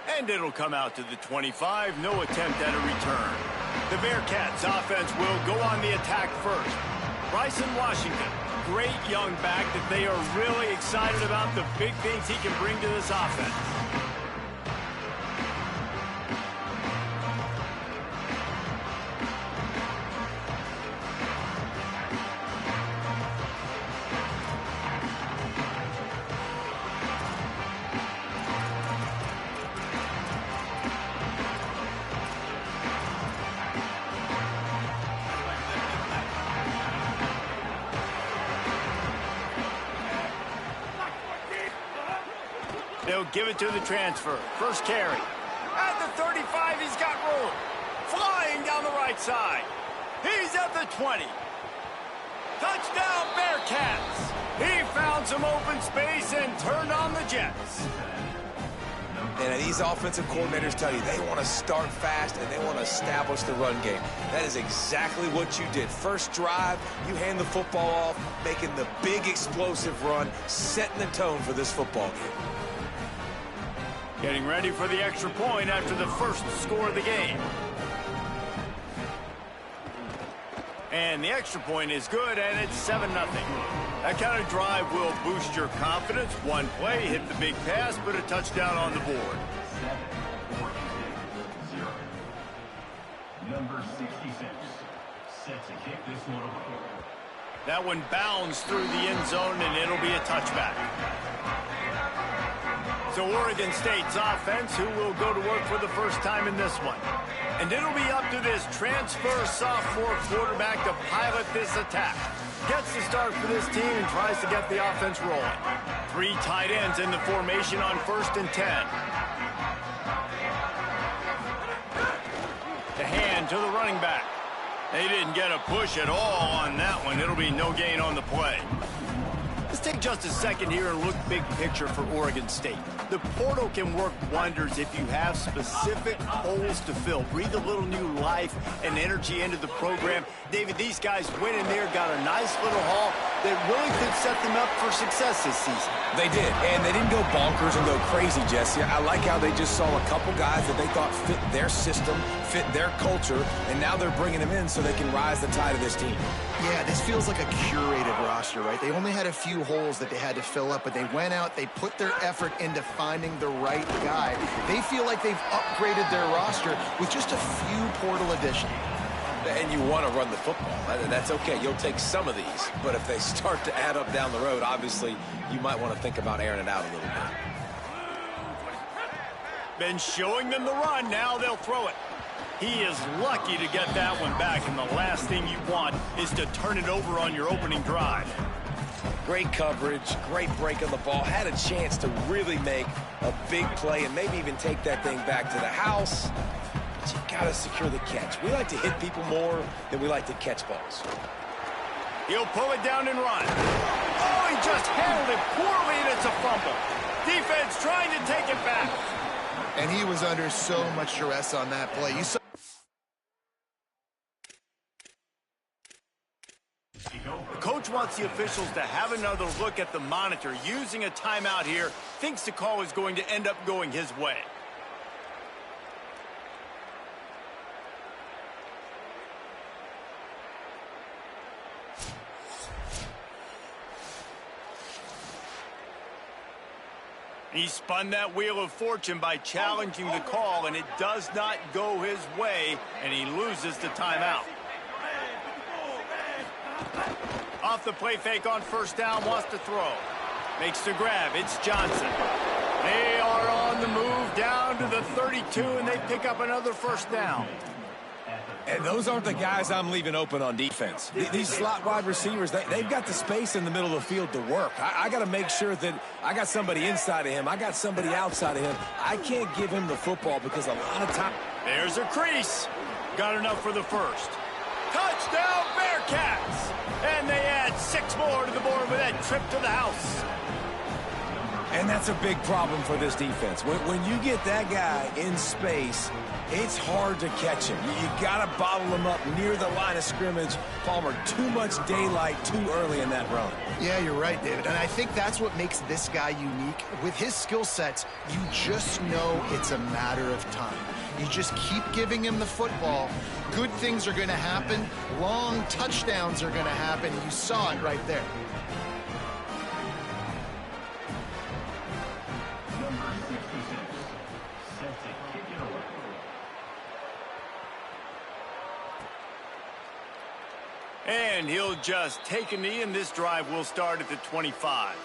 And it'll come out to the 25. No attempt at a return. The Bearcats offense will go on the attack first. Bryson Washington, great young back that they are really excited about the big things he can bring to this offense. They'll give it to the transfer. First carry. At the 35, he's got room. Flying down the right side. He's at the 20. Touchdown, Bearcats. He found some open space and turned on the Jets. And these offensive coordinators tell you they want to start fast and they want to establish the run game. That is exactly what you did. First drive, you hand the football off, making the big explosive run, setting the tone for this football game. Getting ready for the extra point after the first score of the game. And the extra point is good, and it's 7-0. That kind of drive will boost your confidence. One play, hit the big pass, put a touchdown on the board. Number 66, set to kick this one away. That one bounds through the end zone, and it'll be a touchback. So Oregon State's offense, who will go to work for the first time in this one. And it'll be up to this transfer sophomore quarterback to pilot this attack. Gets the start for this team and tries to get the offense rolling. 3 tight ends in the formation on 1st and 10. The hand to the running back. They didn't get a push at all on that one. It'll be no gain on the play. Let's take just a second here and look big picture for Oregon State. The portal can work wonders if you have specific holes to fill. Breathe a little new life and energy into the program. David, these guys went in there, got a nice little haul that really could set them up for success this season. They did, and they didn't go bonkers and go crazy, Jesse. I like how they just saw a couple guys that they thought fit their system, fit their culture, and now they're bringing them in so they can rise the tide of this team. Yeah, this feels like a curated roster, right? They only had a few holes that they had to fill up, but they went out, they put their effort into finding the right guy. They feel like they've upgraded their roster with just a few portal additions. And you want to run the football. That's okay. You'll take some of these. But if they start to add up down the road, obviously, you might want to think about airing it out a little bit. Been showing them the run. Now they'll throw it. He is lucky to get that one back, and the last thing you want is to turn it over on your opening drive. Great coverage, great break on the ball. Had a chance to really make a big play and maybe even take that thing back to the house. But you got to secure the catch. We like to hit people more than we like to catch balls. He'll pull it down and run. Oh, he just handled it poorly, and it's a fumble. Defense trying to take it back. And he was under so much duress on that play. You saw Coach wants the officials to have another look at the monitor. Using a timeout here, thinks the call is going to end up going his way. He spun that wheel of fortune by challenging the call, and it does not go his way, and he loses the timeout. Off the play fake on first down, wants to throw. Makes the grab, it's Johnson. They are on the move down to the 32, and they pick up another first down. And those aren't the guys I'm leaving open on defense. These slot wide receivers, they've got the space in the middle of the field to work. I got to make sure that I got somebody inside of him. I got somebody outside of him. I can't give him the football because a lot of time. There's a crease. Got enough for the first. Touchdown, Bearcats! And they add 6 more to the board with that trip to the house. And that's a big problem for this defense. When you get that guy in space, it's hard to catch him. You got to bottle him up near the line of scrimmage. Palmer, too much daylight too early in that run. Yeah, you're right, David. And I think that's what makes this guy unique. With his skill sets, you just know it's a matter of time. You just keep giving him the football. Good things are going to happen. Long touchdowns are going to happen. You saw it right there. Number 66, set to kick it away. And he'll just take a knee, and this drive will start at the 25.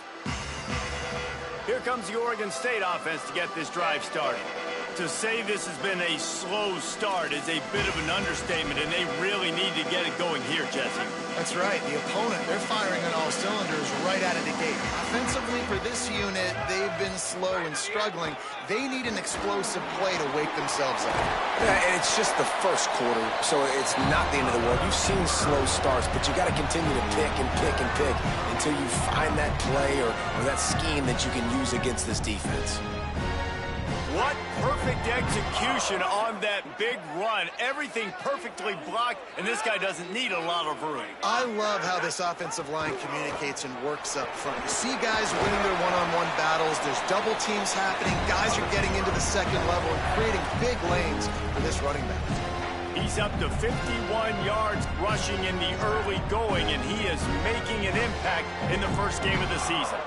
Here comes the Oregon State offense to get this drive started. To say this has been a slow start is a bit of an understatement, and they really need to get it going here, Jesse. That's right. The opponent, they're firing on all cylinders right out of the gate. Offensively, for this unit, they've been slow and struggling. They need an explosive play to wake themselves up. Yeah, and it's just the first quarter, so it's not the end of the world. You've seen slow starts, but you got to continue to pick and pick and pick until you find that play or that scheme that you can use against this defense. What perfect execution on that big run. Everything perfectly blocked, and this guy doesn't need a lot of room. I love how this offensive line communicates and works up front. You see guys winning their one-on-one battles. There's double teams happening. Guys are getting into the second level and creating big lanes for this running back. He's up to 51 yards rushing in the early going, and he is making an impact in the first game of the season.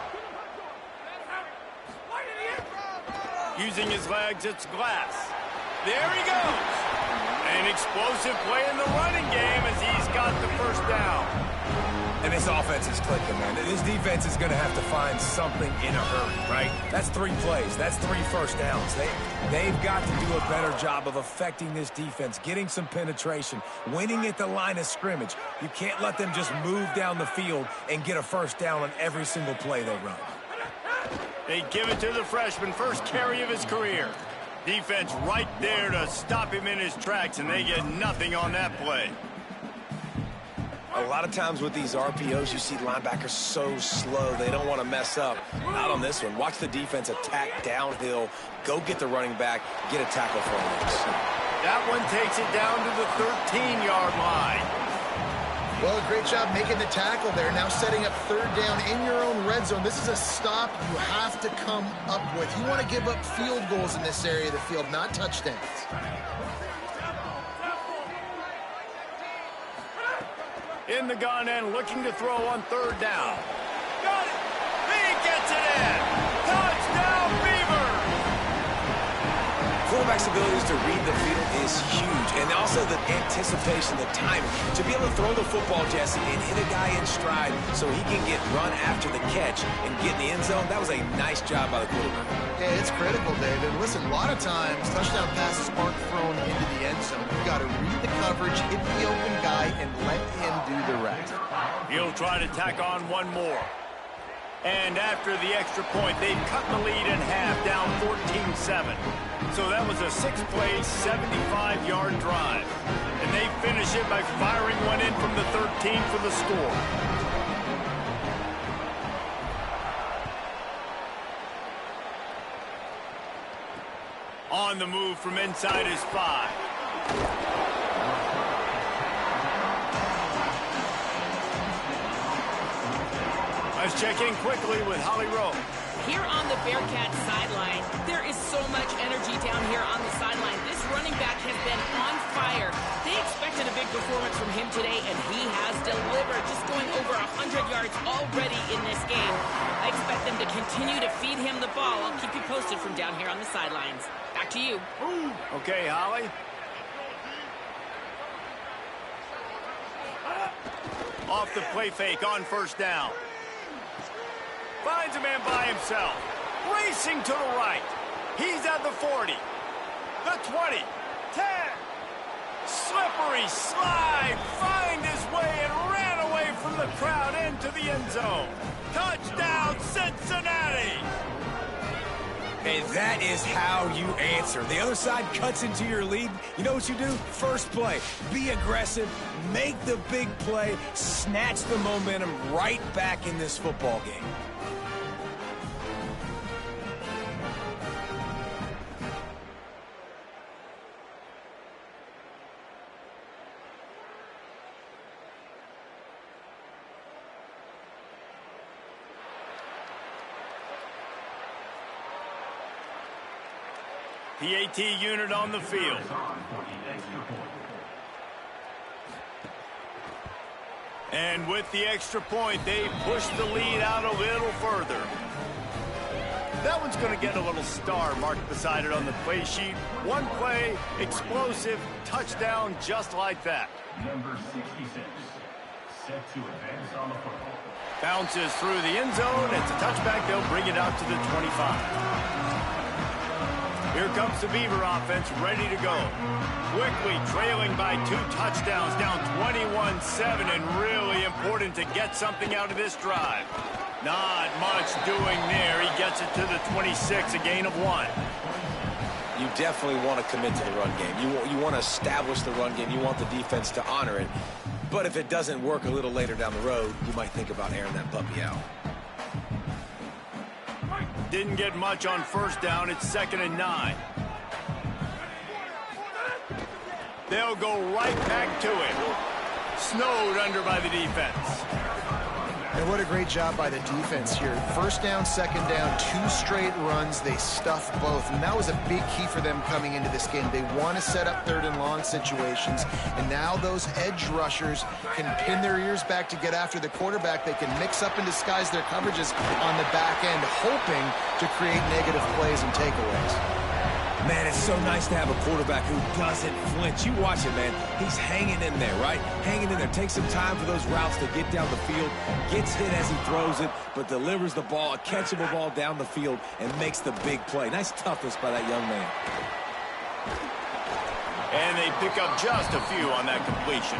Using his legs, it's Glass. There he goes. An explosive play in the running game as he's got the first down. And this offense is clicking, man. This defense is going to have to find something in a hurry, right? That's 3 plays. That's 3 first downs. They've got to do a better job of affecting this defense, getting some penetration, winning at the line of scrimmage. You can't let them just move down the field and get a first down on every single play they run. They give it to the freshman, first carry of his career. Defense right there to stop him in his tracks, and they get nothing on that play. A lot of times with these RPOs, you see linebackers so slow, they don't want to mess up. Not on this one. Watch the defense attack downhill, go get the running back, get a tackle for a loss. That one takes it down to the 13-yard line. Well, great job making the tackle there. Now setting up third down in your own red zone. This is a stop you have to come up with. You want to give up field goals in this area of the field, not touchdowns. In the gun and looking to throw on third down. Got it. He gets it in. Touchdown, Beaver. Quarterback's abilities to read the field is huge, and also the anticipation, the timing. To be able to throw the football, Jesse, and hit a guy in stride so he can get run after the catch and get in the end zone, that was a nice job by the quarterback. Yeah, it's critical, David. Listen, a lot of times, touchdown passes aren't thrown into the end zone. You've got to read the coverage, hit the open guy, and let him do the rest. He'll try to tack on one more. And after the extra point, they've cut the lead in half, down 14-7. So that was a 6-play, 75-yard drive. And they finish it by firing one in from the 13 for the score. On the move from inside his 5. Let's check in quickly with Holly Rowe. Here on the Bearcats sideline, there is so much energy down here on the sideline. This running back has been on fire. They expected a big performance from him today, and he has delivered, just going over 100 yards already in this game. I expect them to continue to feed him the ball. I'll keep you posted from down here on the sidelines. Back to you. Okay, Holly. Off the play fake on first down. Finds a man by himself. Racing to the right. He's at the 40. The 20. 10. Slippery slide. Find his way and ran away from the crowd into the end zone. Touchdown, Cincinnati. And that is how you answer. The other side cuts into your lead. You know what you do? First play. Be aggressive. Make the big play. Snatch the momentum right back in this football game. PAT unit on the field. And with the extra point, they push the lead out a little further. That one's going to get a little star marked beside it on the play sheet. One play, explosive, touchdown, just like that. Number 66, set to advance on the football. Bounces through the end zone. It's a touchback. They'll bring it out to the 25. Here comes the Beaver offense, ready to go. Quickly trailing by 2 touchdowns, down 21-7, and really important to get something out of this drive. Not much doing there. He gets it to the 26, a gain of 1. You definitely want to commit to the run game. You want to establish the run game. You want the defense to honor it. But if it doesn't work a little later down the road, you might think about airing that puppy out. Didn't get much on first down. It's 2nd and 9. They'll go right back to it. Snowed under by the defense. And what a great job by the defense here. First down, second down, 2 straight runs. They stuffed both. And that was a big key for them coming into this game. They want to set up 3rd and long situations. And now those edge rushers can pin their ears back to get after the quarterback. They can mix up and disguise their coverages on the back end, hoping to create negative plays and takeaways. Man, it's so nice to have a quarterback who doesn't flinch. You watch it, man. He's hanging in there, right? Hanging in there. Takes some time for those routes to get down the field. Gets hit as he throws it, but delivers the ball, a catchable ball down the field, and makes the big play. Nice toughness by that young man. And they pick up just a few on that completion.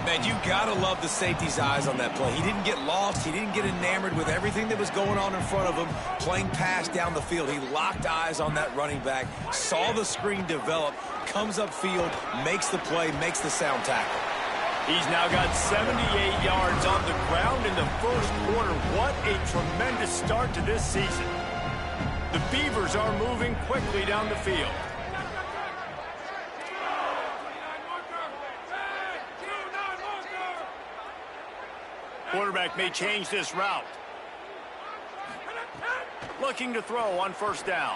Man, you gotta love the safety's eyes on that play. He didn't get lost. He didn't get enamored with everything that was going on in front of him, playing pass down the field. He locked eyes on that running back, saw the screen develop, comes upfield, makes the play, makes the sound tackle. He's now got 78 yards on the ground in the first quarter. What a tremendous start to this season. The Beavers are moving quickly down the field. Quarterback may change this route. Looking to throw on first down.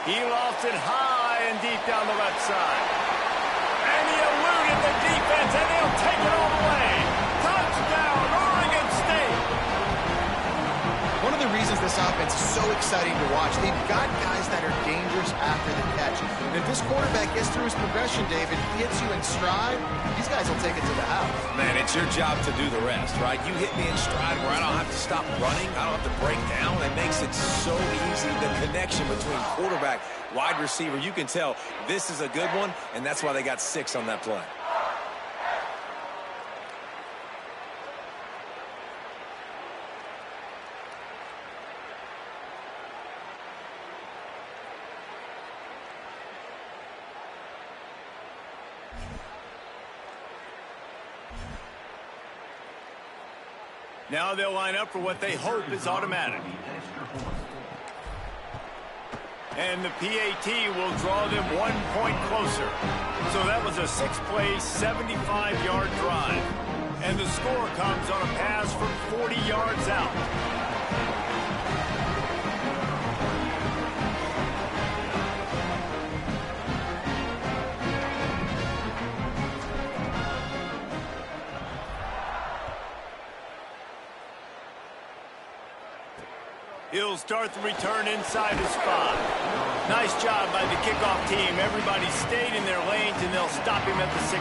He lofts it high and deep down the left side. And he eluded the defense, and they'll take it all the way. Touchdown, Oregon State. One of the reasons this offense is so exciting to watch, they've got guys that are dangerous after the catch. And if this quarterback gets through his progression, David, hits you in stride, these guys will take it to the house. Man, it's your job to do the rest, right? You hit me in stride where I don't have to stop running. I don't have to break down. It makes it so easy. The connection between quarterback, wide receiver, you can tell this is a good one, and that's why they got 6 on that play. Now they'll line up for what they hope is automatic. And the PAT will draw them 1 point closer. So that was a 6-play, 75-yard drive. And the score comes on a pass from 40 yards out. He'll start the return inside his 5. Nice job by the kickoff team. Everybody stayed in their lanes, and they'll stop him at the 16.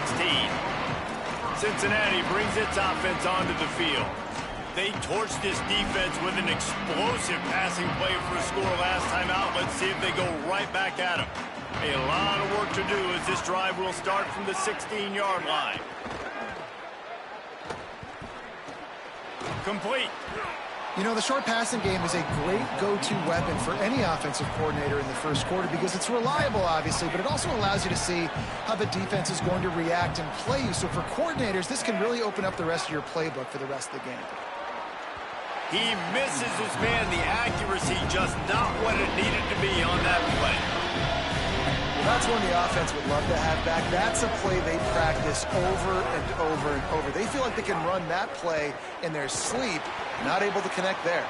Cincinnati brings its offense onto the field. They torched this defense with an explosive passing play for a score last time out. Let's see if they go right back at him. A lot of work to do as this drive will start from the 16-yard line. Complete. You know, the short passing game is a great go-to weapon for any offensive coordinator in the first quarter because it's reliable, obviously, but it also allows you to see how the defense is going to react and play you. So for coordinators, this can really open up the rest of your playbook for the rest of the game. He misses his man. The accuracy just not what it needed to be on that play. That's one the offense would love to have back. That's a play they practice over and over and over. They feel like they can run that play in their sleep, not able to connect there.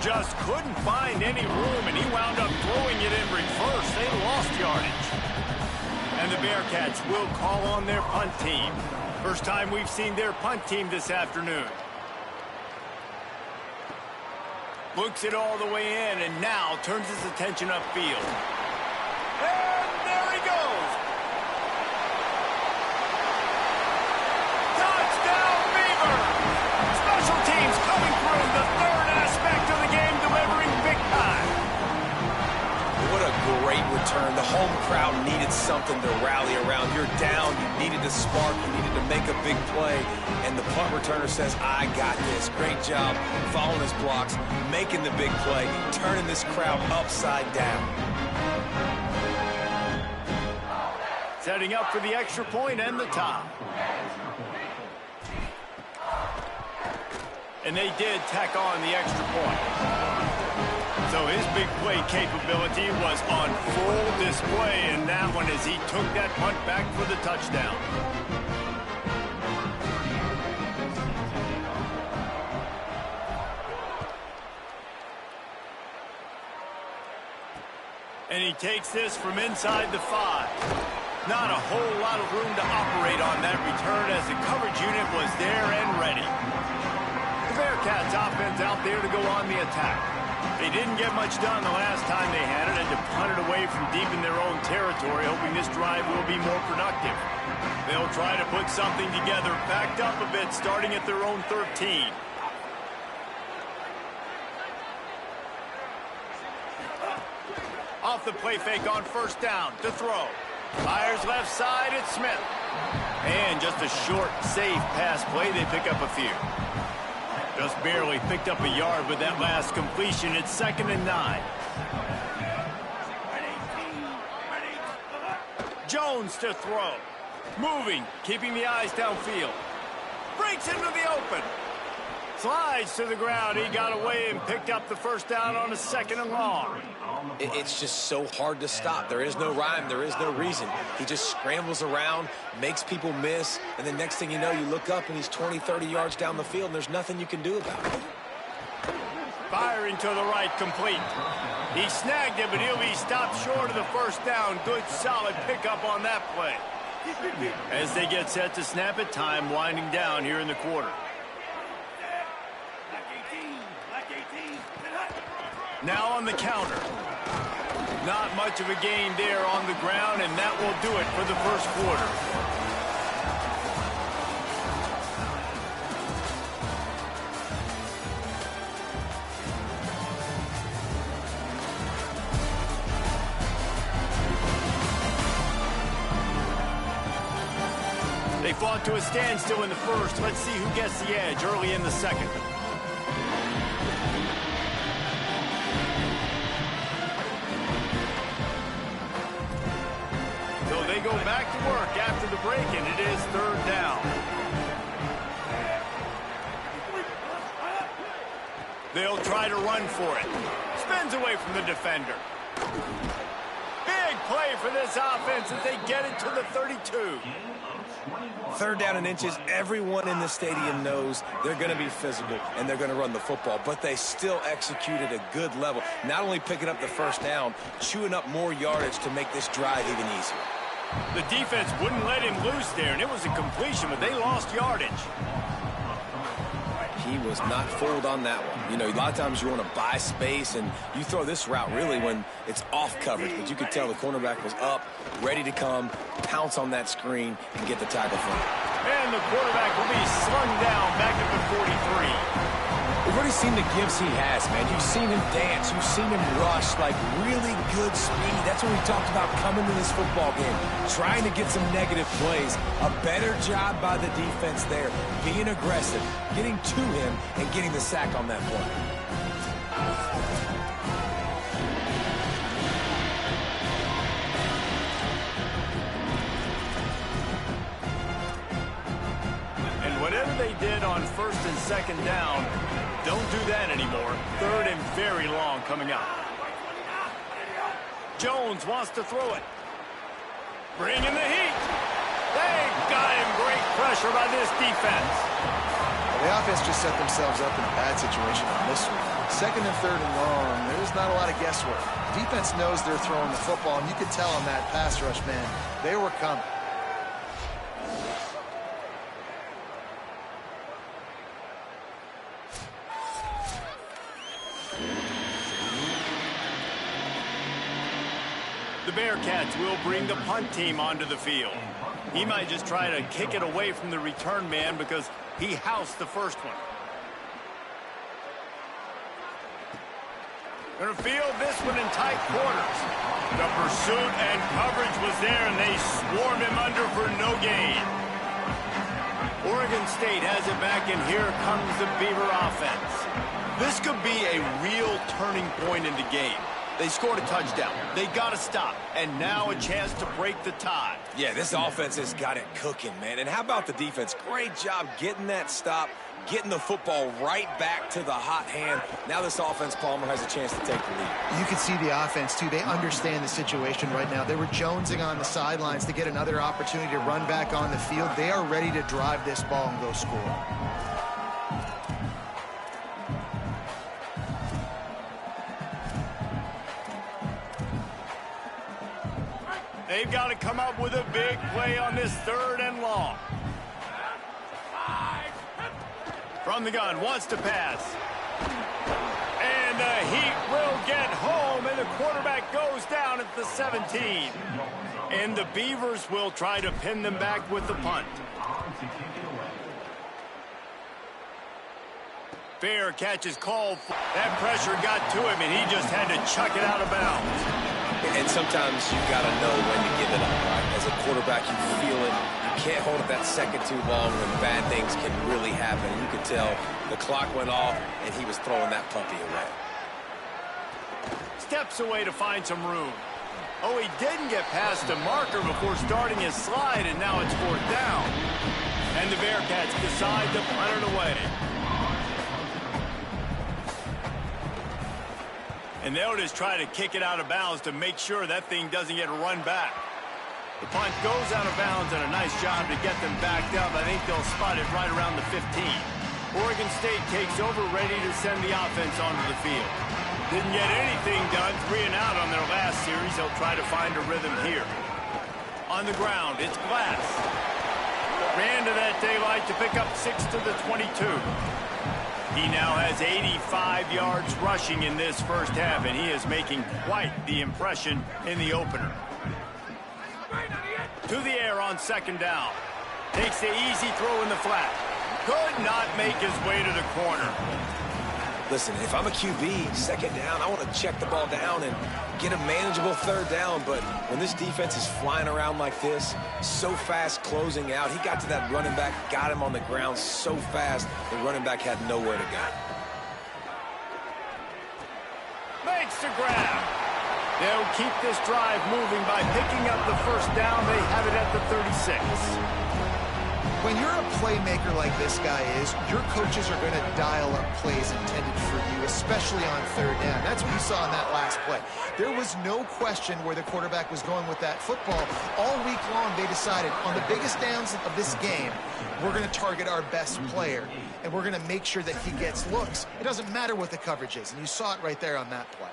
Just couldn't find any room, and he wound up throwing it in reverse. They lost yardage. And the Bearcats will call on their punt team. First time we've seen their punt team this afternoon. Looks it all the way in, and now turns his attention upfield. And there he goes. Touchdown, Beaver! Special teams coming through, the third aspect of the game, delivering big time. What a great return. The home crowd needed something to rally around. You're down. You needed to spark. You needed to make a big play. And the punt returner says, I got this. Great job following his blocks, making the big play, turning this crowd upside down. Setting up for the extra point and the tie. And they did tack on the extra point. So his big play capability was on full display in that one as he took that punt back for the touchdown. And he takes this from inside the 5. Not a whole lot of room to operate on that return as the coverage unit was there and ready. The Bearcats offense out there to go on the attack. They didn't get much done the last time they had it, and to punt it away from deep in their own territory, hoping this drive will be more productive. They'll try to put something together, backed up a bit, starting at their own 13. Off the play fake on first down to throw. Fires left side, it's Smith. And just a short, safe pass play, they pick up a few. Just barely picked up a yard with that last completion. It's 2nd and 9. Jones to throw. Moving, keeping the eyes downfield. Breaks into the open. Slides to the ground. He got away and picked up the first down on a 2nd and long. It's just so hard to stop. There is no rhyme. There is no reason. He just scrambles around, makes people miss, and the next thing you know, you look up and he's 20, 30 yards down the field, and there's nothing you can do about it. Firing to the right, complete. He snagged it, but he'll be stopped short of the first down. Good, solid pickup on that play. As they get set to snap it, time winding down here in the quarter. Now on the counter. Not much of a gain there on the ground, and that will do it for the first quarter. They fought to a standstill in the first. Let's see who gets the edge early in the second. They go back to work after the break, and it is 3rd down. They'll try to run for it. Spins away from the defender. Big play for this offense as they get it to the 32. 3rd down and inches. Everyone in the stadium knows they're going to be physical and they're going to run the football, but they still executed a good level. Not only picking up the first down, chewing up more yardage to make this drive even easier. The defense wouldn't let him loose there, and it was a completion, but they lost yardage. He was not fooled on that one. You know, a lot of times you want to buy space, and you throw this route really when it's off coverage, but you could tell the cornerback was up, ready to come, pounce on that screen, and get the tackle from it. And the quarterback will be slung down back at the 43. We've already seen the gifts he has, man. You've seen him dance. You've seen him rush, like really good speed. That's what we talked about coming to this football game, trying to get some negative plays. A better job by the defense there, being aggressive, getting to him, and getting the sack on that play. And whatever they did on 1st and 2nd down, don't do that anymore. 3rd and very long coming up. Jones wants to throw it. Bringing the heat. They've got him. Great pressure by this defense. Well, the offense just set themselves up in a bad situation on this one. Second and third and long, there's not a lot of guesswork. Defense knows they're throwing the football, and you could tell on that pass rush, man, they were coming. The Bearcats will bring the punt team onto the field. He might just try to kick it away from the return man because he housed the first one. Going to field this one in tight quarters. The pursuit and coverage was there, and they swarmed him under for no gain. Oregon State has it back, and here comes the Beaver offense. This could be a real turning point in the game. They scored a touchdown. They got to stop. And now a chance to break the tie. Yeah, this offense has got it cooking, man. And how about the defense? Great job getting that stop, getting the football right back to the hot hand. Now this offense, Palmer, has a chance to take the lead. You can see the offense, too. They understand the situation right now. They were jonesing on the sidelines to get another opportunity to run back on the field. They are ready to drive this ball and go score. They've got to come up with a big play on this third and long. From the gun, wants to pass. And the Heat will get home, and the quarterback goes down at the 17. And the Beavers will try to pin them back with the punt. Fair catch is called. That pressure got to him, and he just had to chuck it out of bounds. And sometimes you got to know when to give it up, right? As a quarterback, you feel it. You can't hold it that second too long when bad things can really happen. You could tell the clock went off, and he was throwing that puppy away. Steps away to find some room. Oh, he didn't get past the marker before starting his slide, and now it's fourth down. And the Bearcats decide to punt it away. And they'll just try to kick it out of bounds to make sure that thing doesn't get run back. The punt goes out of bounds, and a nice job to get them backed up. I think they'll spot it right around the 15. Oregon State takes over, ready to send the offense onto the field. Didn't get anything done, 3 and out on their last series. They'll try to find a rhythm here. On the ground, it's Glass. Ran to that daylight to pick up 6 to the 22. He now has 85 yards rushing in this first half, and he is making quite the impression in the opener. To the air on second down. Takes the easy throw in the flat. Could not make his way to the corner. Listen, if I'm a QB, second down, I want to check the ball down and get a manageable third down. But when this defense is flying around like this, so fast closing out, he got to that running back, got him on the ground so fast, the running back had nowhere to go. Makes the grab. They'll keep this drive moving by picking up the first down. They have it at the 36. When you're a playmaker like this guy is, your coaches are going to dial up plays intended for you, especially on third down. That's what you saw in that last play. There was no question where the quarterback was going with that football. All week long, they decided on the biggest downs of this game, we're going to target our best player, and we're going to make sure that he gets looks. It doesn't matter what the coverage is, and you saw it right there on that play.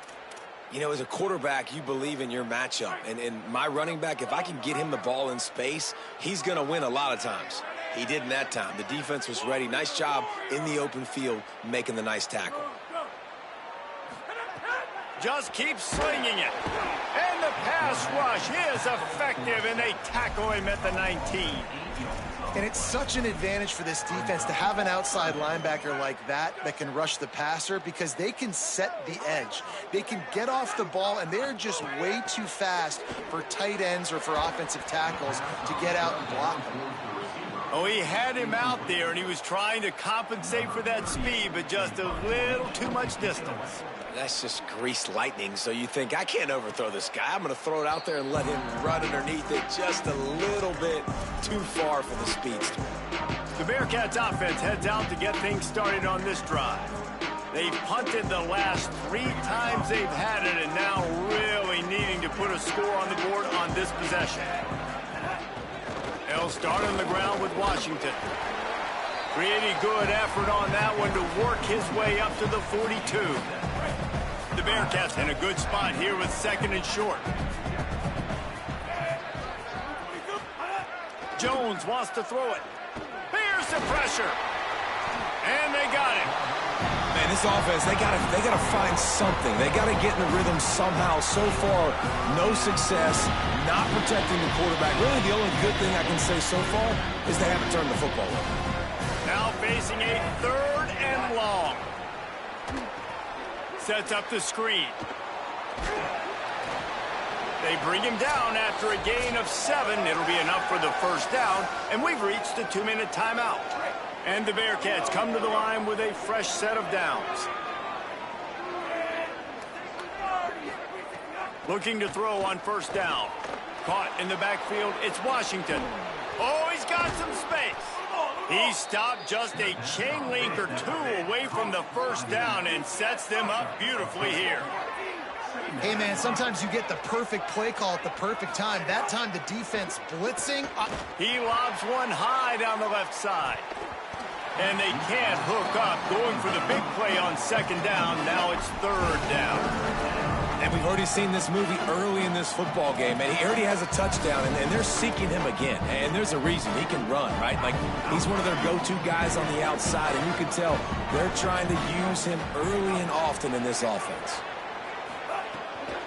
You know, as a quarterback, you believe in your matchup. And my running back, if I can get him the ball in space, he's going to win a lot of times. He didn't that time. The defense was ready. Nice job in the open field making the nice tackle. Just keep slinging it. And the pass rush is effective, and they tackle him at the 19. And it's such an advantage for this defense to have an outside linebacker like that can rush the passer because they can set the edge. They can get off the ball, and they're just way too fast for tight ends or for offensive tackles to get out and block them. Oh, he had him out there, and he was trying to compensate for that speed, but just a little too much distance. That's just greased lightning, so you think, I can't overthrow this guy. I'm going to throw it out there and let him run underneath it just a little bit too far for the speedster. The Bearcats offense heads out to get things started on this drive. They've punted the last 3 times they've had it, and now really needing to put a score on the board on this possession. They'll start on the ground with Washington. Pretty good effort on that one to work his way up to the 42. The Bearcats in a good spot here with 2nd and short. Jones wants to throw it. Here's the pressure. And they got it. Man, this offense, they gotta find something. They gotta get in the rhythm somehow. So far, no success, not protecting the quarterback. Really, the only good thing I can say so far is they haven't turned the football over. Now facing a 3rd and long. Sets up the screen. They bring him down after a gain of 7. It'll be enough for the first down, and we've reached the 2-minute timeout. And the Bearcats come to the line with a fresh set of downs. Looking to throw on first down. Caught in the backfield, it's Washington. Oh, he's got some space. He stopped just a chain link or 2 away from the first down and sets them up beautifully here. Hey, man, sometimes you get the perfect play call at the perfect time. That time, the defense blitzing. He lobs one high down the left side. And they can't hook up, going for the big play on 2nd down. Now it's 3rd down. And we've already seen this movie early in this football game, and he already has a touchdown, and they're seeking him again. And there's a reason. He can run, right? Like, he's one of their go-to guys on the outside, and you can tell they're trying to use him early and often in this offense.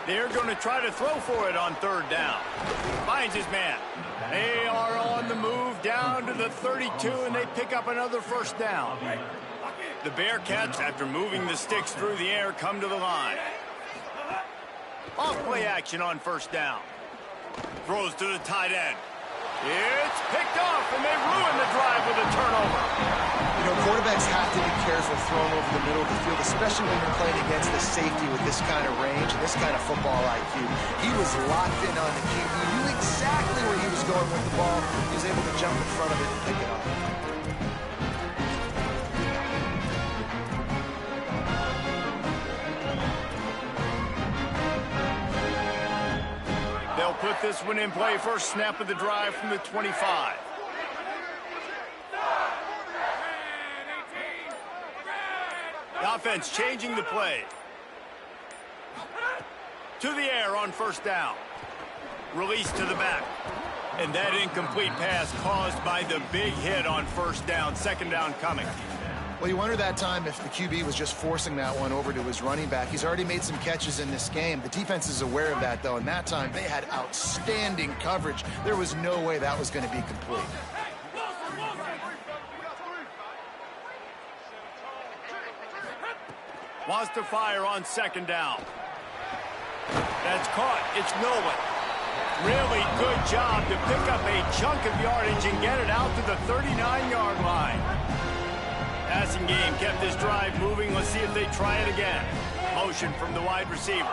They're going to try to throw for it on 3rd down. Finds his man. They are on the move down to the 32, and they pick up another first down. The Bearcats, after moving the sticks through the air, come to the line. Off play action on first down. Throws to the tight end. It's picked off, and they ruin the drive with a turnover. You know, quarterbacks have to be careful throwing over the middle of the field, especially when you're playing against the safety with this kind of range and this kind of football IQ. He was locked in on the QB, knew exactly where he was going with the ball. He was able to jump in front of it and pick it up. They'll put this one in play. First snap of the drive from the 25. The offense changing the play. To the air on first down. Release to the back. And that incomplete pass caused by the big hit on first down. 2nd down coming. Well, you wonder that time if the QB was just forcing that one over to his running back. He's already made some catches in this game. The defense is aware of that, though, and that time they had outstanding coverage. There was no way that was going to be complete. Wants to fire on 2nd down. That's caught. It's Nolan. Really good job to pick up a chunk of yardage and get it out to the 39-yard line. Passing game kept this drive moving. Let's see if they try it again. Motion from the wide receiver.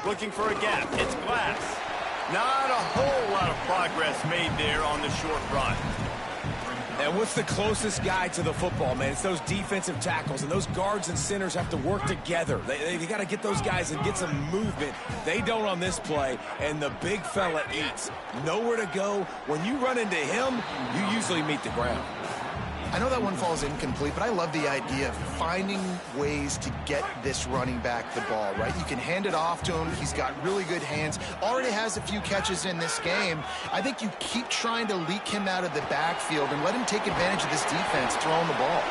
Looking for a gap. It's Glass. Not a whole lot of progress made there on the short run. And what's the closest guy to the football, man? It's those defensive tackles, and those guards and centers have to work together. They got to get those guys and get some movement. They don't on this play, and the big fella eats. Nowhere to go. When you run into him, you usually meet the ground. I know that one falls incomplete, but I love the idea of finding ways to get this running back the ball, right? You can hand it off to him. He's got really good hands. Already has a few catches in this game. I think you keep trying to leak him out of the backfield and let him take advantage of this defense throwing the ball.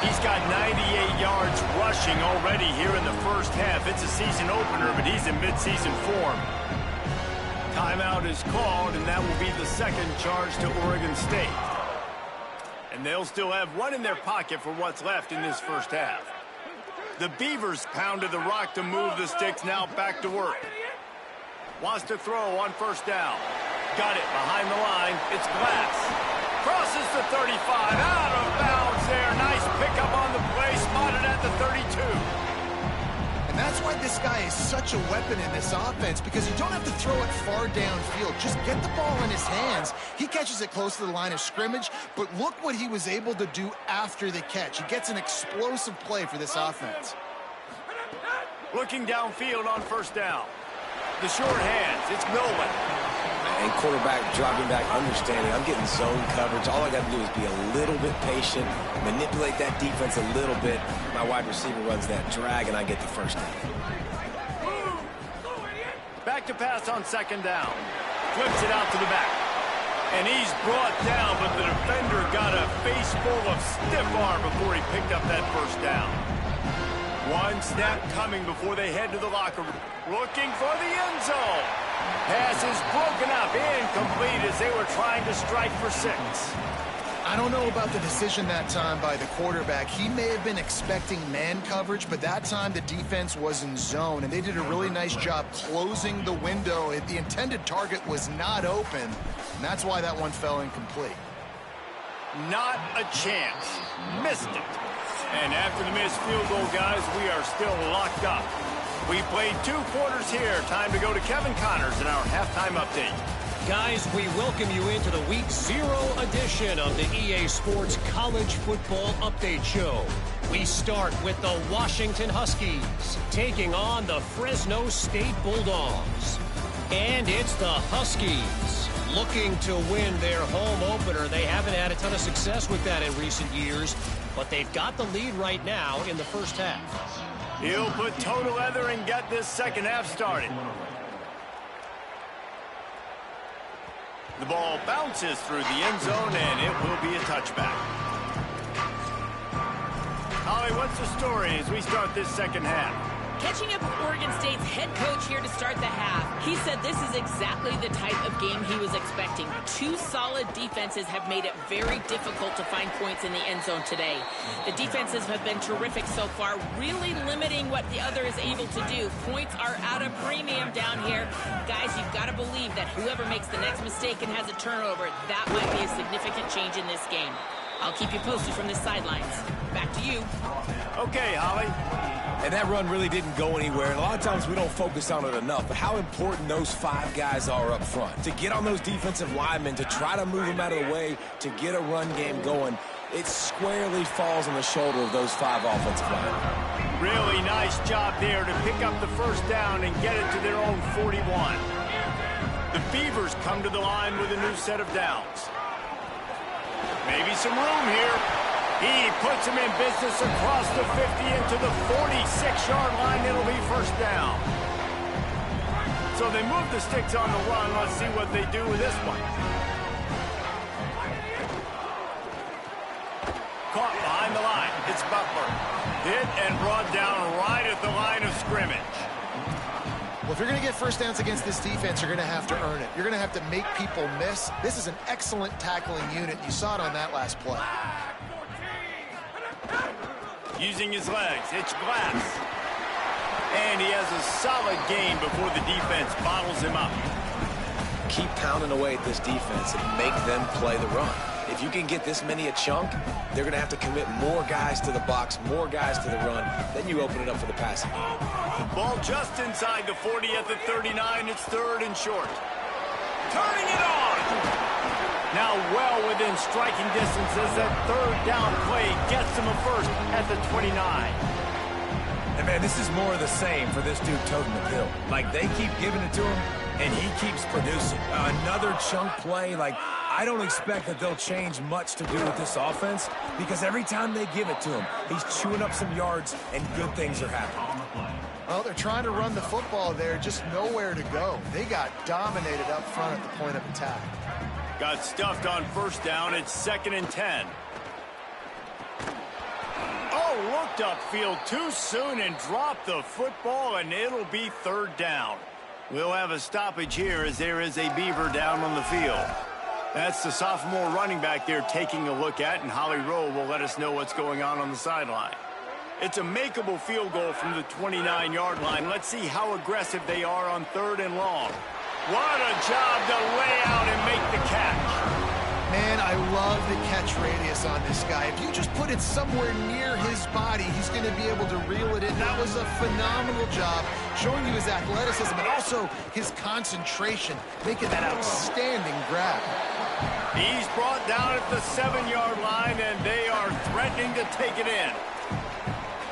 He's got 98 yards rushing already here in the first half. It's a season opener, but he's in midseason form. Timeout is called, and that will be the second charge to Oregon State. And they'll still have one in their pocket for what's left in this first half. The Beavers pounded the rock to move the sticks, now back to work. Wants to throw on first down. Got it behind the line. It's Glass. Crosses the 35. Out of bounds there. Nice pickup on the play. Spotted at the 32. And that's why this guy is such a weapon in this offense, because you don't have to throw it far downfield. Just get the ball in his hands. He catches it close to the line of scrimmage, but look what he was able to do after the catch. He gets an explosive play for this offense. Looking downfield on first down. The short hands, it's Nolan. And quarterback dropping back, understanding I'm getting zone coverage. All I got to do is be a little bit patient, manipulate that defense a little bit. My wide receiver runs that drag, and I get the first down. Back to pass on second down. Flips it out to the back. And he's brought down, but the defender got a face full of stiff arm before he picked up that first down. One snap coming before they head to the locker room. Looking for the end zone. Pass is broken up, incomplete as they were trying to strike for 6. I don't know about the decision that time by the quarterback. He may have been expecting man coverage, but that time the defense was in zone, and they did a really nice job closing the window. The intended target was not open, and that's why that one fell incomplete. Not a chance. Missed it. And after the missed field goal, guys, we are still locked up. We played 2 quarters here. Time to go to Kevin Connors in our halftime update. Guys, we welcome you into the Week 0 edition of the EA Sports College Football Update Show. We start with the Washington Huskies taking on the Fresno State Bulldogs. And it's the Huskies looking to win their home opener. They haven't had a ton of success with that in recent years, but they've got the lead right now in the first half. He'll put total leather and get this second half started. The ball bounces through the end zone, and it will be a touchback. Holly, what's the story as we start this second half? Catching up with Oregon State's head coach here to start the half. He said this is exactly the type of game he was expecting. 2 solid defenses have made it very difficult to find points in the end zone today. The defenses have been terrific so far, really limiting what the other is able to do. Points are at a premium down here. Guys, you've got to believe that whoever makes the next mistake and has a turnover, that might be a significant change in this game. I'll keep you posted from the sidelines. Back to you. Okay, Holly. And that run really didn't go anywhere. And a lot of times we don't focus on it enough. But how important those 5 guys are up front. To get on those defensive linemen, to try to move them out of the way, to get a run game going, it squarely falls on the shoulder of those 5 offensive linemen. Really nice job there to pick up the first down and get it to their own 41. The Beavers come to the line with a new set of downs. Maybe some room here. He puts him in business across the 50 into the 46-yard line. It'll be first down. So they move the sticks on the run. Let's see what they do with this one. Caught behind the line. It's Butler. Hit and brought down right at the line of scrimmage. Well, if you're going to get first downs against this defense, you're going to have to earn it. You're going to have to make people miss. This is an excellent tackling unit. You saw it on that last play. Using his legs, it's Glass. And he has a solid gain before the defense bottles him up. Keep pounding away at this defense and make them play the run. If you can get this many a chunk, they're going to have to commit more guys to the box, more guys to the run. Then you open it up for the passing game. Ball just inside the 40 at the 39. It's 3rd and short. Turning it on. Now well within striking distance as that 3rd down play gets him a first at the 29. And man, this is more of the same for this dude toting the pill. Like, they keep giving it to him, and he keeps producing. Another chunk play, like, I don't expect that they'll change much to do with this offense because every time they give it to him, he's chewing up some yards and good things are happening. Well, they're trying to run the football there, just nowhere to go. They got dominated up front at the point of attack. Got stuffed on first down. It's 2nd and 10. Oh, looked upfield too soon and dropped the football, and it'll be 3rd down. We'll have a stoppage here as there is a Beaver down on the field. That's the sophomore running back there taking a look at, and Holly Rowe will let us know what's going on the sideline. It's a makeable field goal from the 29-yard line. Let's see how aggressive they are on 3rd and long. What a job to lay out and make the catch. Man, I love the catch radius on this guy. If you just put it somewhere near his body, he's going to be able to reel it in. That was a phenomenal job, showing you his athleticism and also his concentration, making that outstanding grab. He's brought down at the 7-yard line, and they are threatening to take it in.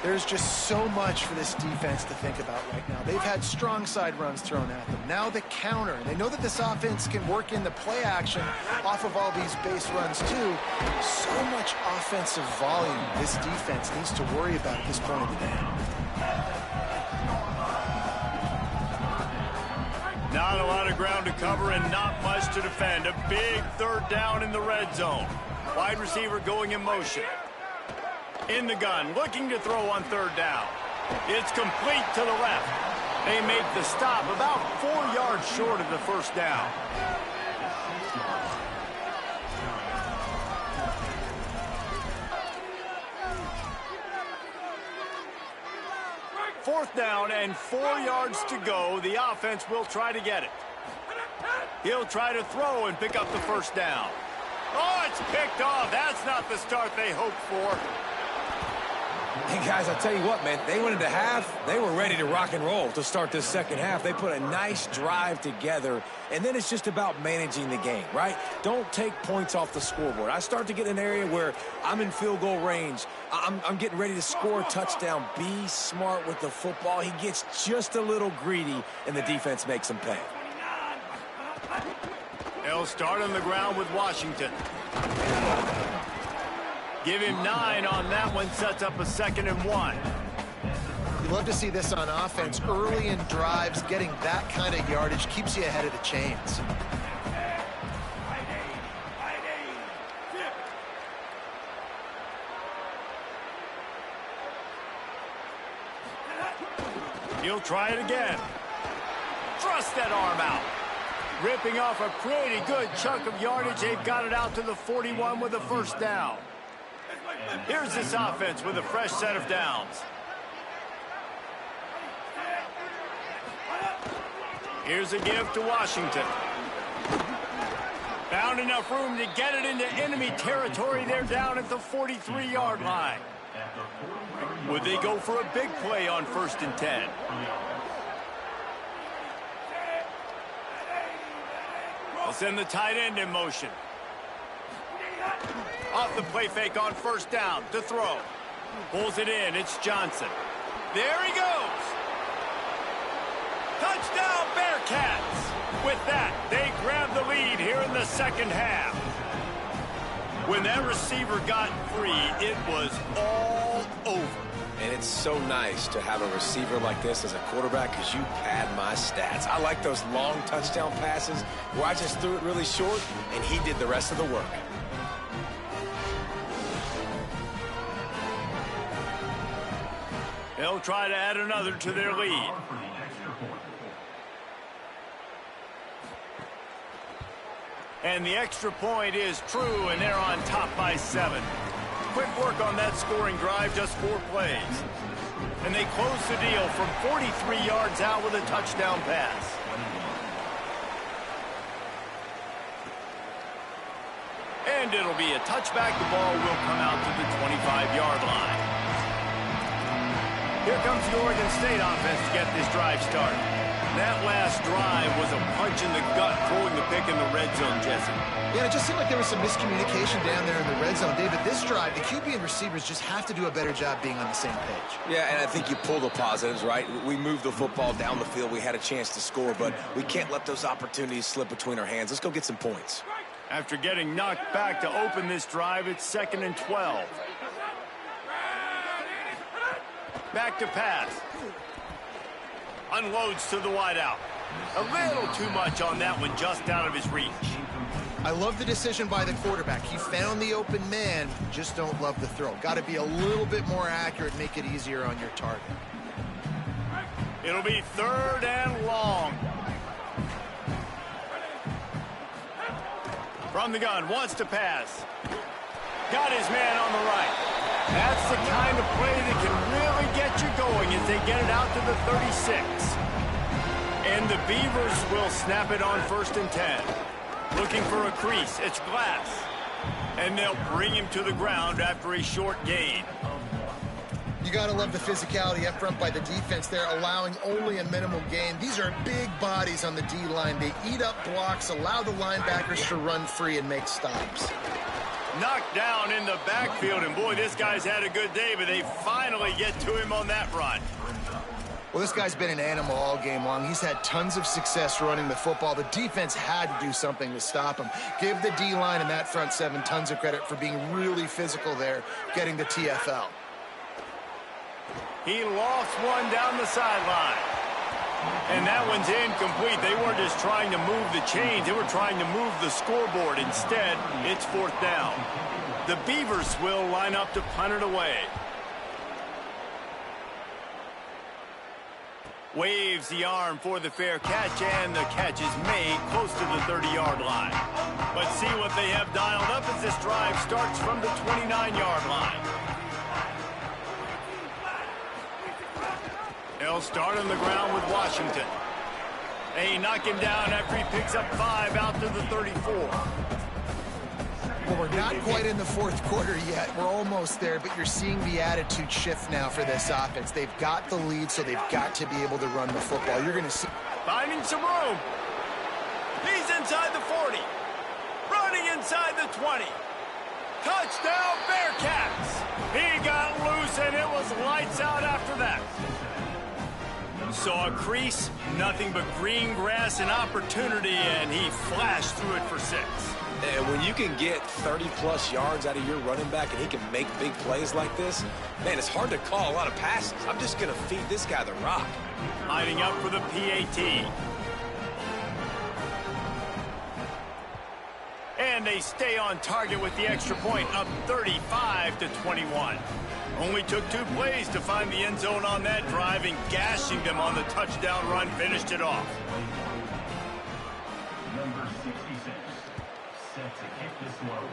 There's just so much for this defense to think about right now. They've had strong side runs thrown at them. Now the counter. They know that this offense can work in the play action off of all these base runs too. So much offensive volume this defense needs to worry about at this point of the game. Not a lot of ground to cover and not much to defend. A big third down in the red zone. Wide receiver going in motion. In the gun, looking to throw on third down. It's complete to the left. They make the stop about 4 yards short of the first down. Fourth down and 4 yards to go. The offense will try to get it. He'll try to throw and pick up the first down. Oh, it's picked off. That's not the start they hoped for. Hey, guys, I'll tell you what, man. They went into half. They were ready to rock and roll to start this second half. They put a nice drive together, and then it's just about managing the game, right? Don't take points off the scoreboard. I start to get in an area where I'm in field goal range. I'm getting ready to score a touchdown. Be smart with the football. He gets just a little greedy, and the defense makes him pay. They'll start on the ground with Washington. Give him 9 on that one, sets up a 2nd and 1. You love to see this on offense. Early in drives, getting that kind of yardage keeps you ahead of the chains. He'll try it again. Thrust that arm out. Ripping off a pretty good chunk of yardage. They've got it out to the 41 with a first down. Here's this offense with a fresh set of downs. Here's a give to Washington. Found enough room to get it into enemy territory. They're down at the 43-yard line. Would they go for a big play on 1st and 10? They'll send the tight end in motion. Off the play fake on first down to throw. Pulls it in. It's Johnson. There he goes. Touchdown, Bearcats. With that, they grab the lead here in the second half. When that receiver got free, it was all over. And it's so nice to have a receiver like this as a quarterback because you pad my stats. I like those long touchdown passes where I just threw it really short and he did the rest of the work. They'll try to add another to their lead. And the extra point is true, and they're on top by 7. Quick work on that scoring drive, just 4 plays. And they close the deal from 43 yards out with a touchdown pass. And it'll be a touchback. The ball will come out to the 25-yard line. Here comes the Oregon State offense to get this drive started. That last drive was a punch in the gut, throwing the pick in the red zone, Jesse. Yeah, it just seemed like there was some miscommunication down there in the red zone. David, this drive, the QB and receivers just have to do a better job being on the same page. Yeah, and I think you pull the positives, right? We moved the football down the field. We had a chance to score, but we can't let those opportunities slip between our hands. Let's go get some points. After getting knocked back to open this drive, it's 2nd and 12. Back to pass. Unloads to the wideout. A little too much on that one, just out of his reach. I love the decision by the quarterback. He found the open man, just don't love the throw. Got to be a little bit more accurate, make it easier on your target. It'll be 3rd and long. From the gun, wants to pass. Got his man on the right. That's the kind of play that can really get you going as they get it out to the 36. And the Beavers will snap it on 1st and 10. Looking for a crease. It's Glass. And they'll bring him to the ground after a short gain. You got to love the physicality up front by the defense there, allowing only a minimal gain. These are big bodies on the D-line. They eat up blocks, allow the linebackers to run free and make stops. Knocked down in the backfield, and boy, this guy's had a good day, but they finally get to him on that run. Well, this guy's been an animal all game long. He's had tons of success running the football. The defense had to do something to stop him. Give the D-line and that front seven tons of credit for being really physical there, getting the TFL. He lost one down the sideline. And that one's incomplete. They weren't just trying to move the chains. They were trying to move the scoreboard. Instead, it's 4th down. The Beavers will line up to punt it away. Waves the arm for the fair catch, and the catch is made close to the 30-yard line. But see what they have dialed up as this drive starts from the 29-yard line. They'll start on the ground with Washington. They knock him down after he picks up 5 out to the 34. Well, we're not quite in the 4th quarter yet. We're almost there, but you're seeing the attitude shift now for this offense. They've got the lead, so they've got to be able to run the football. You're going to see... Finding some room. He's inside the 40. Running inside the 20. Touchdown, Bearcats. He got loose, and it was lights out after that. Saw a crease, nothing but green grass and opportunity, and he flashed through it for 6. And when you can get 30-plus yards out of your running back and he can make big plays like this, man, it's hard to call a lot of passes. I'm just going to feed this guy the rock. Lining up for the PAT. And they stay on target with the extra point, up 35-21. Only took 2 plays to find the end zone on that drive, and gashing them on the touchdown run finished it off. Number 66, set to kick this one.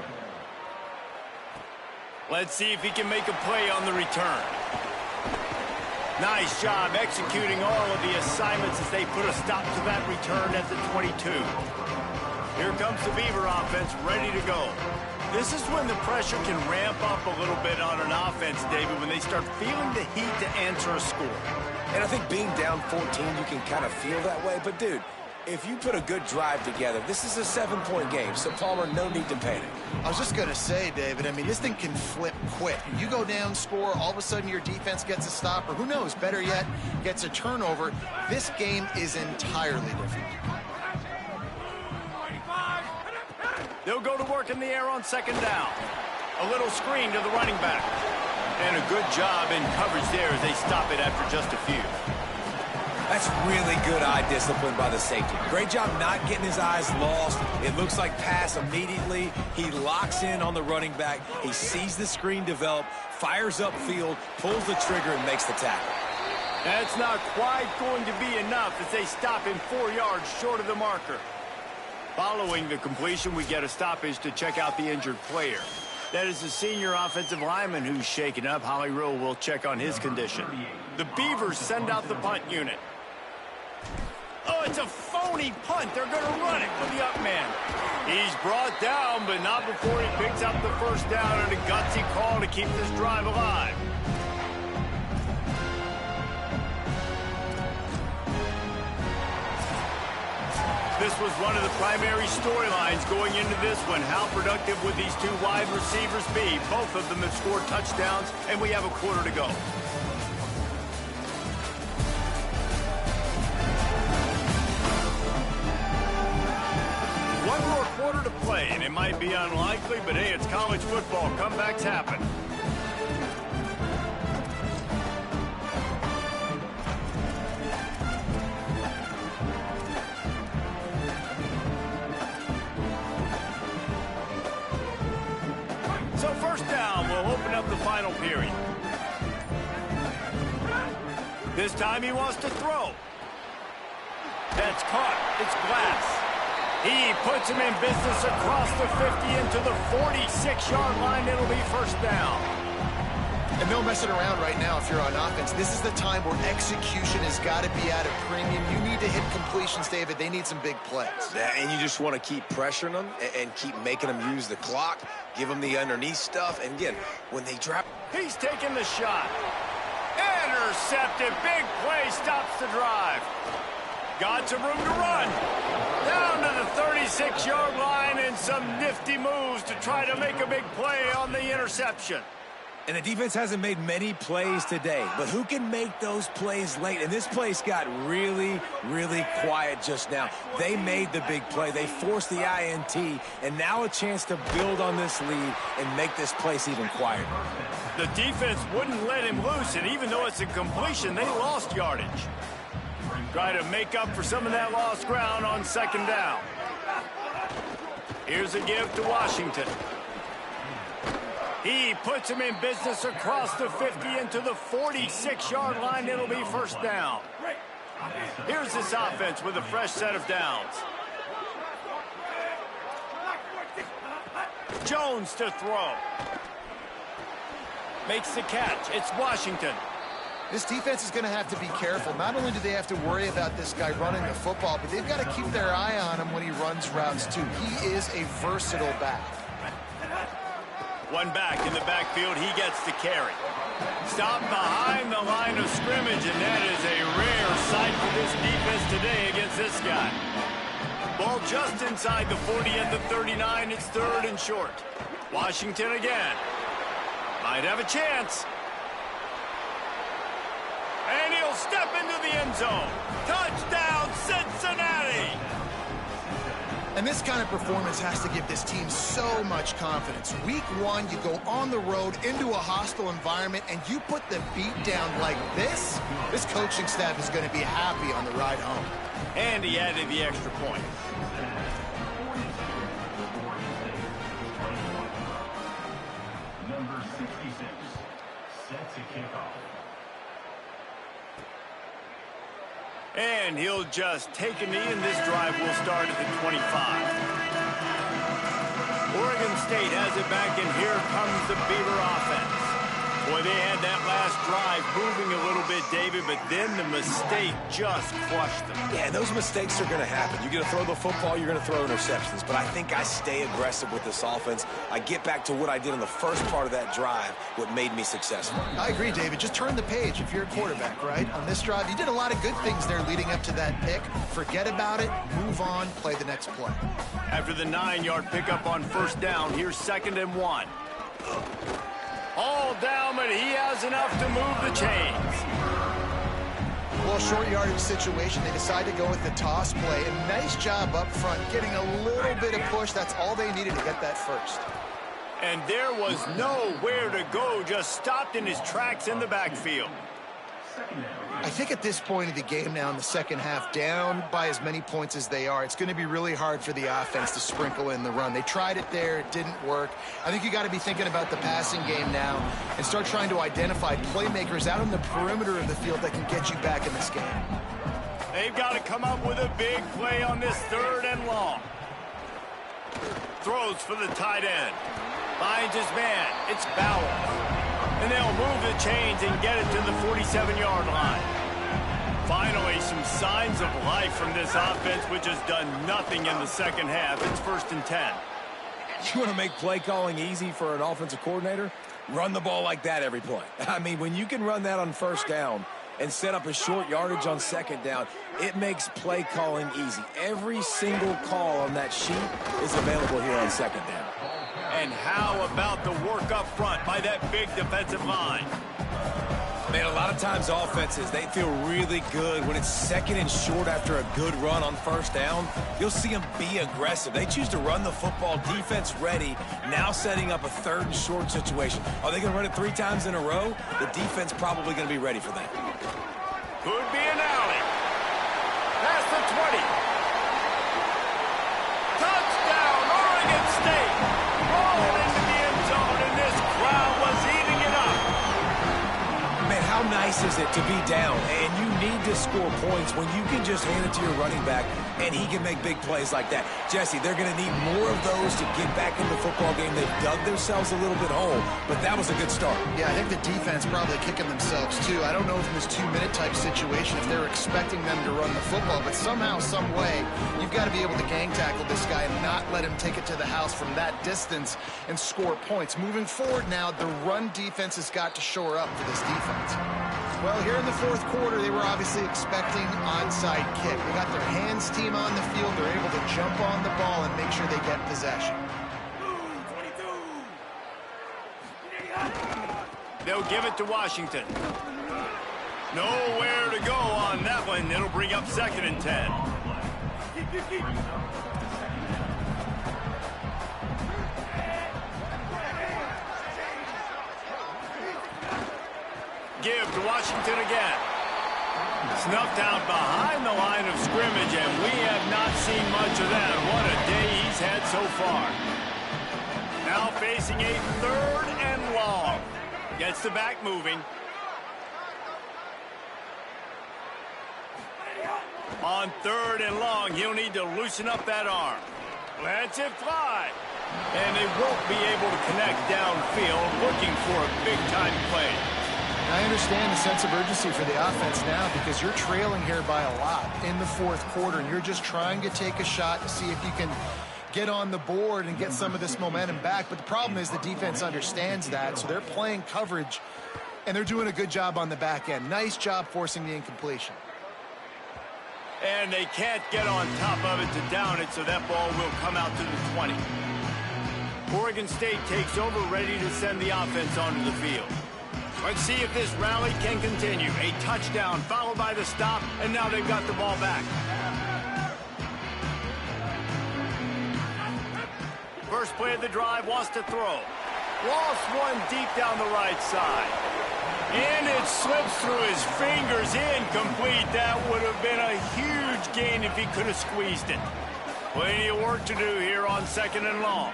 Let's see if he can make a play on the return. Nice job executing all of the assignments as they put a stop to that return at the 22. Here comes the Beaver offense ready to go. This is when the pressure can ramp up a little bit on an offense, David, when they start feeling the heat to answer a score. And I think being down 14, you can kind of feel that way. But, dude, if you put a good drive together, this is a 7-point game. So, Palmer, no need to panic. I was just going to say, David, I mean, this thing can flip quick. You go down, score, all of a sudden your defense gets a stop, or who knows, better yet, gets a turnover. This game is entirely different. They'll go to work in the air on 2nd down. A little screen to the running back. And a good job in coverage there as they stop it after just a few. That's really good eye discipline by the safety. Great job not getting his eyes lost. It looks like pass immediately. He locks in on the running back. He sees the screen develop, fires upfield, pulls the trigger, and makes the tackle. That's not quite going to be enough as they stop him 4 yards short of the marker. Following the completion, we get a stoppage to check out the injured player. That is the senior offensive lineman who's shaken up. Holly Rowe will check on his condition. The Beavers send out the punt unit. Oh, it's a phony punt. They're going to run it with the up man. He's brought down, but not before he picks up the 1st down, and a gutsy call to keep this drive alive. This was one of the primary storylines going into this one. How productive would these 2 wide receivers be? Both of them have scored touchdowns, and we have a quarter to go. One more quarter to play, and it might be unlikely, but hey, it's college football. Comebacks happen. So 1st down will open up the final period. This time he wants to throw. That's caught. It's Glass. He puts him in business across the 50 into the 46-yard line. It'll be 1st down. And no messing around right now if you're on offense. This is the time where execution has got to be at a premium. You need to hit completions, David. They need some big plays. Yeah, and you just want to keep pressuring them and keep making them use the clock, give them the underneath stuff. And again, when they drop... He's taking the shot. Intercepted. Big play stops the drive. got some room to run. Down to the 36-yard line and some nifty moves to try to make a big play on the interception. And the defense hasn't made many plays today, but who can make those plays late? And this place got really, really quiet just now. They made the big play. They forced the INT, and now a chance to build on this lead and make this place even quieter. The defense wouldn't let him loose, and even though it's a completion, they lost yardage. Try to make up for some of that lost ground on second down. Here's a give to Washington. He puts him in business across the 50 into the 46-yard line. It'll be first down. Here's this offense with a fresh set of downs. Jones to throw. Makes the catch. It's Washington. This defense is going to have to be careful. Not only do they have to worry about this guy running the football, but they've got to keep their eye on him when he runs routes too. He is a versatile back. One back in the backfield, he gets the carry. Stop behind the line of scrimmage, and that is a rare sight for this defense today against this guy. Ball just inside the 40 at the 39. It's third and short. Washington again. Might have a chance. And he'll step into the end zone. Touchdown, Cincinnati! And this kind of performance has to give this team so much confidence. Week one, you go on the road into a hostile environment, and you put the beat down like this. This coaching staff is going to be happy on the ride home. And he added the extra point. Number 66, set to kick off. And he'll just take a knee, and this drive will start at the 25. Oregon State has it back, and here comes the Beaver offense. Boy, they had that last drive moving a little bit, David, but then the mistake just crushed them. Yeah, and those mistakes are going to happen. You're going to throw the football, you're going to throw interceptions. But I think I stay aggressive with this offense. I get back to what I did in the first part of that drive, what made me successful. I agree, David. Just turn the page if you're a quarterback, right? On this drive, you did a lot of good things there leading up to that pick. Forget about it, move on, play the next play. After the 9-yard pickup on first down, here's 2nd and 1. All down, but he has enough to move the chains. Well, short yardage situation, they decide to go with the toss play. And nice job up front, getting a little bit of push. That's all they needed to get that first. And there was nowhere to go, just stopped in his tracks in the backfield. I think at this point of the game now in the second half, down by as many points as they are, it's going to be really hard for the offense to sprinkle in the run. They tried it there. It didn't work. I think you got to be thinking about the passing game now and start trying to identify playmakers out on the perimeter of the field that can get you back in this game. They've got to come up with a big play on this 3rd and long. Throws for the tight end. Finds his man. It's Bowers. And they'll move the chains and get it to the 47-yard line. Finally, some signs of life from this offense, which has done nothing in the second half. It's 1st and 10. You want to make play calling easy for an offensive coordinator? Run the ball like that every play. I mean, when you can run that on first down and set up a short yardage on second down, it makes play calling easy. Every single call on that sheet is available here on second down. And how about the work up front by that big defensive line? Man, a lot of times offenses, they feel really good when it's 2nd and short after a good run on first down. You'll see them be aggressive. They choose to run the football, defense ready, now setting up a 3rd and short situation. Are they going to run it 3 times in a row? The defense probably going to be ready for that. Could be an alley. Past the 20. Touchdown, Oregon State. Rolling into the end zone, and this crowd was eating it up. Man, how nice is it to be down, and you need to score points when you can just hand it to your running back, and he can make big plays like that. Jesse, they're going to need more of those to get back in the football game. They've dug themselves a little bit home, but that was a good start. Yeah, I think the defense probably kicking themselves, too. I don't know if in this 2-minute type situation, if they're expecting them to run the football, but somehow, some way, you've got to be able to gang tackle this guy and not let him take it to the house from that distance and score points. Moving forward now, the run defense has got to shore up for this defense. Well, here in the fourth quarter, they were obviously expecting onside kick. They got their hands team on the field. They're able to jump on the ball and make sure they get possession. They'll give it to Washington. Nowhere to go on that one. It'll bring up 2nd and 10. Give to Washington again. Snuffed out behind the line of scrimmage, and we have not seen much of that. What a day he's had so far. Now facing a 3rd and long. Gets the back moving. On 3rd and long, he'll need to loosen up that arm. Lets it fly. And they won't be able to connect downfield, looking for a big-time play. I understand the sense of urgency for the offense now because you're trailing here by a lot in the fourth quarter, and you're just trying to take a shot to see if you can get on the board and get some of this momentum back. But the problem is the defense understands that, so they're playing coverage, and they're doing a good job on the back end. Nice job forcing the incompletion. And they can't get on top of it to down it, so that ball will come out to the 20. Oregon State takes over, ready to send the offense onto the field. Let's see if this rally can continue. A touchdown followed by the stop, and now they've got the ball back. First play of the drive, wants to throw. Lost one deep down the right side. And it slips through his fingers, incomplete. That would have been a huge gain if he could have squeezed it. Plenty of work to do here on 2nd and long.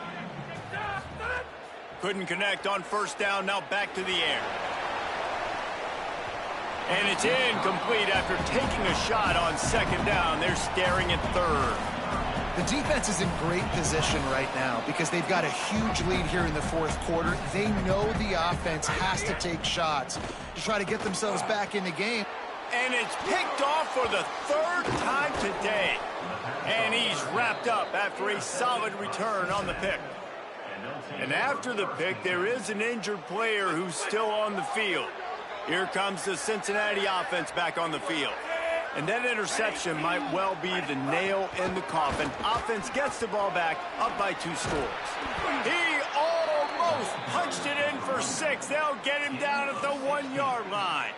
Couldn't connect on 1st down, now back to the air. And it's incomplete after taking a shot on 2nd down. They're staring at 3rd. The defense is in great position right now because they've got a huge lead here in the fourth quarter. They know the offense has to take shots to try to get themselves back in the game. And it's picked off for the 3rd time today. And he's wrapped up after a solid return on the pick. And after the pick, there is an injured player who's still on the field. Here comes the Cincinnati offense back on the field. And that interception might well be the nail in the coffin. Offense gets the ball back, up by 2 scores. He almost punched it in for 6. They'll get him down at the 1-yard line.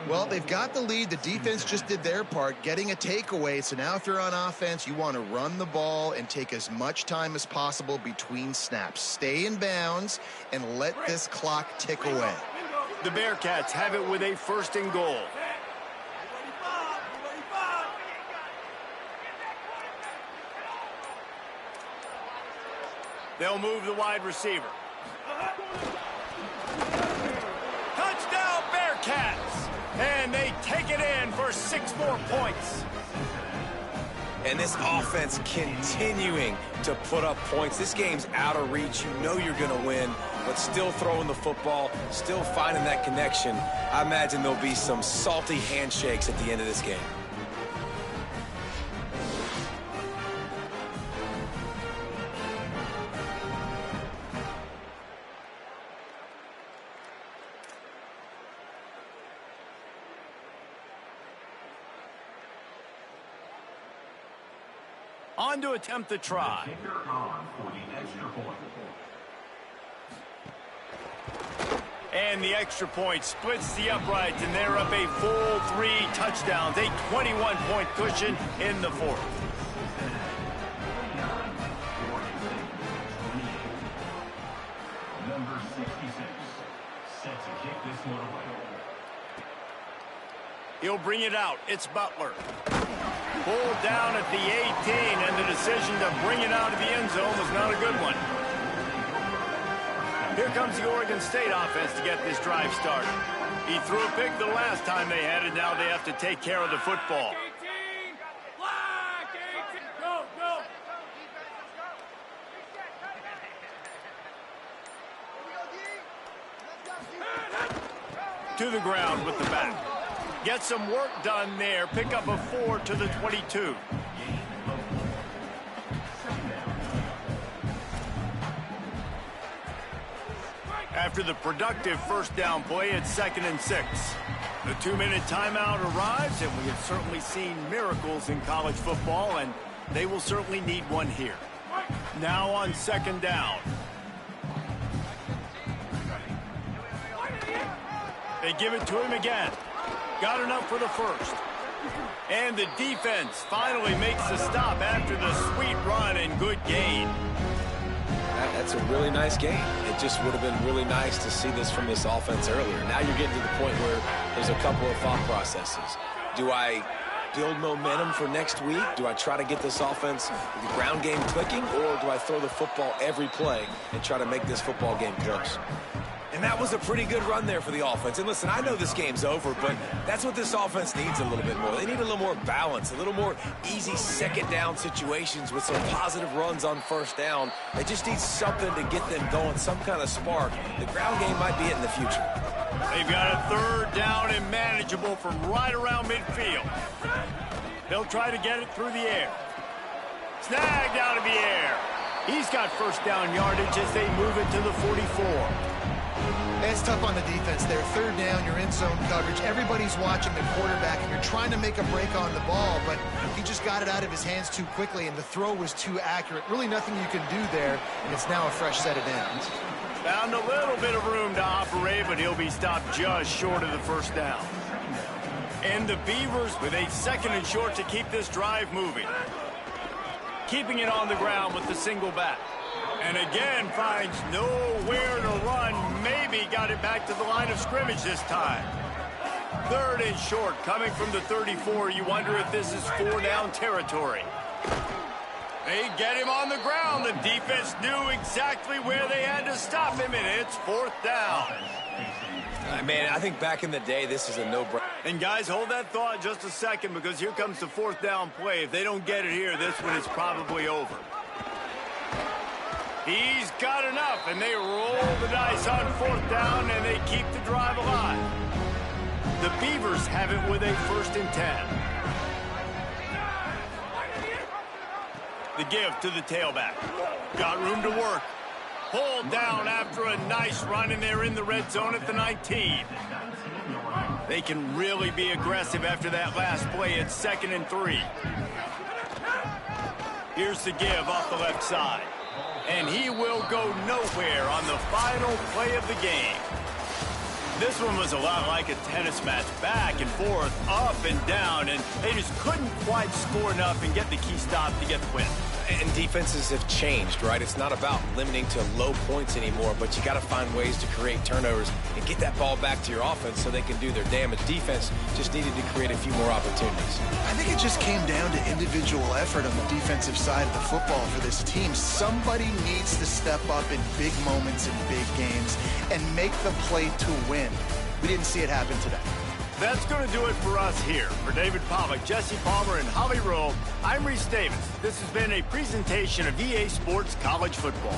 Well, they've got the lead. The defense just did their part, getting a takeaway. So now if you're on offense, you want to run the ball and take as much time as possible between snaps. Stay in bounds and let this clock tick away. The Bearcats have it with a 1st and goal. They'll move the wide receiver. Touchdown, Bearcats! And they take it in for 6 more points. And this offense continuing to put up points. This game's out of reach. You know you're going to win, but still throwing the football, still finding that connection. I imagine there'll be some salty handshakes at the end of this game. On to attempt the try. And the extra point splits the uprights, and they're up a full 3 touchdowns, a 21-point cushion in the 4th. Number 66, set to kick this one away. He'll bring it out. It's Butler. Pulled down at the 18, and the decision to bring it out of the end zone was not a good one. Here comes the Oregon State offense to get this drive started. He threw a pick the last time they had it. Now they have to take care of the football. To the ground with the back. Get some work done there. Pick up a 4 to the 22. After the productive first down play, it's 2nd and 6. The 2-minute timeout arrives, and we have certainly seen miracles in college football, and they will certainly need one here. Now on 2nd down. They give it to him again. Got enough for the first. And the defense finally makes the stop after the sweet run and good gain. That's a really nice game. It just would have been really nice to see this from this offense earlier. Now you're getting to the point where there's a couple of thought processes. Do I build momentum for next week? Do I try to get this offense, the ground game clicking, or do I throw the football every play and try to make this football game close? And that was a pretty good run there for the offense. And listen, I know this game's over, but that's what this offense needs a little bit more. They need a little more balance, a little more easy second down situations with some positive runs on first down. They just need something to get them going, some kind of spark. The ground game might be it in the future. They've got a 3rd down and manageable from right around midfield. They'll try to get it through the air. Snagged out of the air. He's got first down yardage as they move it to the 44. That's tough on the defense there. 3rd down, you're in zone coverage. Everybody's watching the quarterback, and you're trying to make a break on the ball, but he just got it out of his hands too quickly, and the throw was too accurate. Really nothing you can do there, and it's now a fresh set of downs. Found a little bit of room to operate, but he'll be stopped just short of the first down. And the Beavers with a 2nd and short to keep this drive moving. Keeping it on the ground with the single back. And again finds nowhere to run. Maybe got it back to the line of scrimmage this time. 3rd and short coming from the 34. You wonder if this is 4-down territory. They get him on the ground. The defense knew exactly where they had to stop him, and it's 4th down. Man, I think back in the day, this is a no-brainer. And guys, hold that thought just a second, because here comes the 4th down play. If they don't get it here, this one is probably over. He's got enough, and they roll the dice on 4th down, and they keep the drive alive. The Beavers have it with a 1st and 10. The give to the tailback. Got room to work. Pulled down after a nice run, and they're in the red zone at the 19. They can really be aggressive after that last play. It's 2nd and 3. Here's the give off the left side. And he will go nowhere on the final play of the game. This one was a lot like a tennis match, back and forth, up and down, and they just couldn't quite score enough and get the key stop to get the win. And defenses have changed, right? It's not about limiting to low points anymore, but you got to find ways to create turnovers and get that ball back to your offense so they can do their damage. Defense just needed to create a few more opportunities. I think it just came down to individual effort on the defensive side of the football for this team. Somebody needs to step up in big moments in big games and make the play to win. We didn't see it happen today. That's going to do it for us here. For David Pollack, Jesse Palmer, and Holly Rowe, I'm Reese Davis. This has been a presentation of EA Sports College Football.